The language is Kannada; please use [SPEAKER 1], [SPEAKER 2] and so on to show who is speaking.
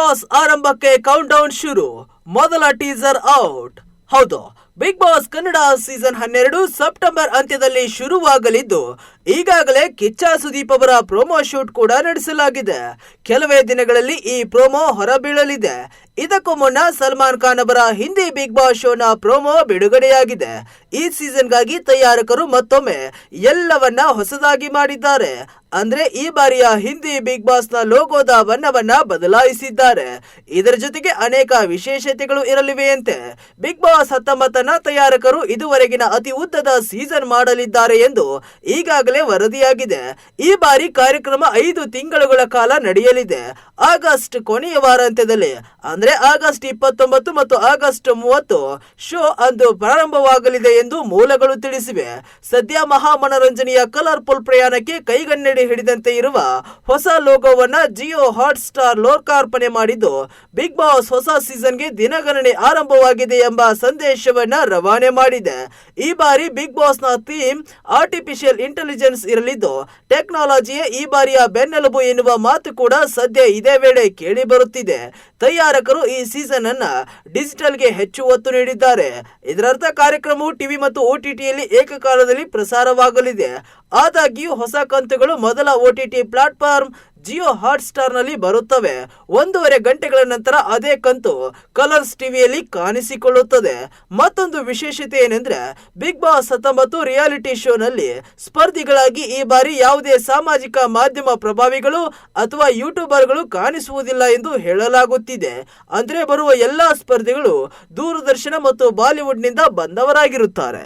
[SPEAKER 1] ಬಾಸ್ ಆರಂಭಕ್ಕೆ ಕೌಂಟ್ ಡೌನ್ ಶುರು. ಮೊದಲ ಟೀಸರ್ ಔಟ್. ಹೌದು, Bigg Boss Kannada season 12 September ಅಂತ್ಯದಲ್ಲಿ ಶುರುವಾಗಲಿದ್ದು ಈಗಾಗಲೇ ಕಿಚ್ಚ ಸುದೀಪ್ ಅವರ ಪ್ರೋಮೋ ಶೂಟ್ ಕೂಡ ನಡೆಸಲಾಗಿದೆ. ಕೆಲವೇ ದಿನಗಳಲ್ಲಿ ಈ ಪ್ರೋಮೋ ಹೊರಬೀಳಲಿದೆ. ಇದಕ್ಕೂ ಮುನ್ನ ಸಲ್ಮಾನ್ ಖಾನ್ ಅವರ ಹಿಂದಿ ಬಿಗ್ ಬಾಸ್ ಶೋನ ಪ್ರೋಮೋ ಬಿಡುಗಡೆಯಾಗಿದೆ. ಈ ಸೀಸನ್ಗಾಗಿ ತಯಾರಕರು ಮತ್ತೊಮ್ಮೆ ಎಲ್ಲವನ್ನ ಹೊಸದಾಗಿ ಮಾಡಿದ್ದಾರೆ. ಅಂದ್ರೆ ಈ ಬಾರಿಯ ಹಿಂದಿ ಬಿಗ್ ಬಾಸ್ ನ ಲೋಗೋದ ಬಣ್ಣವನ್ನ ಬದಲಾಯಿಸಿದ್ದಾರೆ. ಇದರ ಜೊತೆಗೆ ಅನೇಕ ವಿಶೇಷತೆಗಳು ಇರಲಿವೆಯಂತೆ. ಬಿಗ್ ಬಾಸ್ 19ನ ತಯಾರಕರು ಇದುವರೆಗಿನ ಅತಿ ಉದ್ದದ ಸೀಸನ್ ಮಾಡಲಿದ್ದಾರೆ ಎಂದು ಈಗಾಗಲೇ ವರದಿಯಾಗಿದೆ. ಈ ಬಾರಿ ಕಾರ್ಯಕ್ರಮ 5 ತಿಂಗಳುಗಳ ಕಾಲ ನಡೆಯಲಿದೆ. ಆಗಸ್ಟ್ ಕೊನೆಯ ವಾರಾಂತ್ಯದಲ್ಲಿ ಅಂದ್ರೆ ಆಗಸ್ಟ್ 29 ಮತ್ತು ಆಗಸ್ಟ್ 30 ಶೋ ಅಂದು ಪ್ರಾರಂಭವಾಗಲಿದೆ ಎಂದು ಮೂಲಗಳು ತಿಳಿಸಿವೆ. ಸದ್ಯ ಮಹಾ ಮನೋರಂಜನೆಯ ಕಲರ್ಫುಲ್ ಪ್ರಯಾಣಕ್ಕೆ ಕೈಗನ್ನಡಿ ಹಿಡಿದಂತೆ ಇರುವ ಹೊಸ ಲೋಗೋವನ್ನ ಜಿಯೋ ಹಾಟ್ ಸ್ಟಾರ್ ಲೋಕಾರ್ಪಣೆ ಮಾಡಿದ್ದು ಬಿಗ್ ಬಾಸ್ ಹೊಸ ಸೀಸನ್ಗೆ ದಿನಗಣನೆ ಆರಂಭವಾಗಿದೆ ಎಂಬ ಸಂದೇಶವನ್ನ ರವಾನೆ ಮಾಡಿದೆ. ಈ ಬಾರಿ ಬಿಗ್ ಬಾಸ್ ನ ಥೀಮ್ ಆರ್ಟಿಫಿಷಿಯಲ್ ಇಂಟೆಲಿಜೆನ್ಸ್ ಇರಲಿದ್ದು ಟೆಕ್ನಾಲಜಿಯೇ ಈ ಬಾರಿಯ ಬೆನ್ನೆಲುಬು ಎನ್ನುವ ಮಾತು ಕೂಡ ಸದ್ಯ ಇದೇ ವೇಳೆ ಕೇಳಿ ಬರುತ್ತಿದೆ. ತಯಾರಕರು ಈ ಸೀಸನ್ ಅನ್ನ ಡಿಜಿಟಲ್ಗೆ ಹೆಚ್ಚು ಒತ್ತು ನೀಡಿದ್ದಾರೆ. ಇದರರ್ಥ ಕಾರ್ಯಕ್ರಮವು ಟಿವಿ ಮತ್ತು OTTಯಲ್ಲಿ ಏಕಕಾಲದಲ್ಲಿ ಪ್ರಸಾರವಾಗಲಿದೆ. ಆದಾಗ್ಯೂ ಹೊಸ ಕಂತುಗಳು ಮೊದಲ OTT platform Jio hot star ನಲ್ಲಿ ಬರುತ್ತವೆ. 1.5 ಗಂಟೆಗಳ ನಂತರ ಅದೇ ಕಂತು ಕಲರ್ಸ್ ಟಿವಿಯಲ್ಲಿ ಕಾಣಿಸಿಕೊಳ್ಳುತ್ತದೆ. ಮತ್ತೊಂದು ವಿಶೇಷತೆ ಏನೆಂದ್ರೆ ಬಿಗ್ ಬಾಸ್ 19 ರಿಯಾಲಿಟಿ ಶೋ ನಲ್ಲಿ ಸ್ಪರ್ಧಿಗಳಾಗಿ ಈ ಬಾರಿ ಯಾವುದೇ ಸಾಮಾಜಿಕ ಮಾಧ್ಯಮ ಪ್ರಭಾವಿಗಳು ಅಥವಾ ಯೂಟ್ಯೂಬರ್ಗಳು ಕಾಣಿಸುವುದಿಲ್ಲ ಎಂದು ಹೇಳಲಾಗುತ್ತಿದೆ. ಅಂದ್ರೆ ಬರುವ ಎಲ್ಲಾ ಸ್ಪರ್ಧಿಗಳು ದೂರದರ್ಶನ ಮತ್ತು ಬಾಲಿವುಡ್ ನಿಂದ ಬಂದವರಾಗಿರುತ್ತಾರೆ.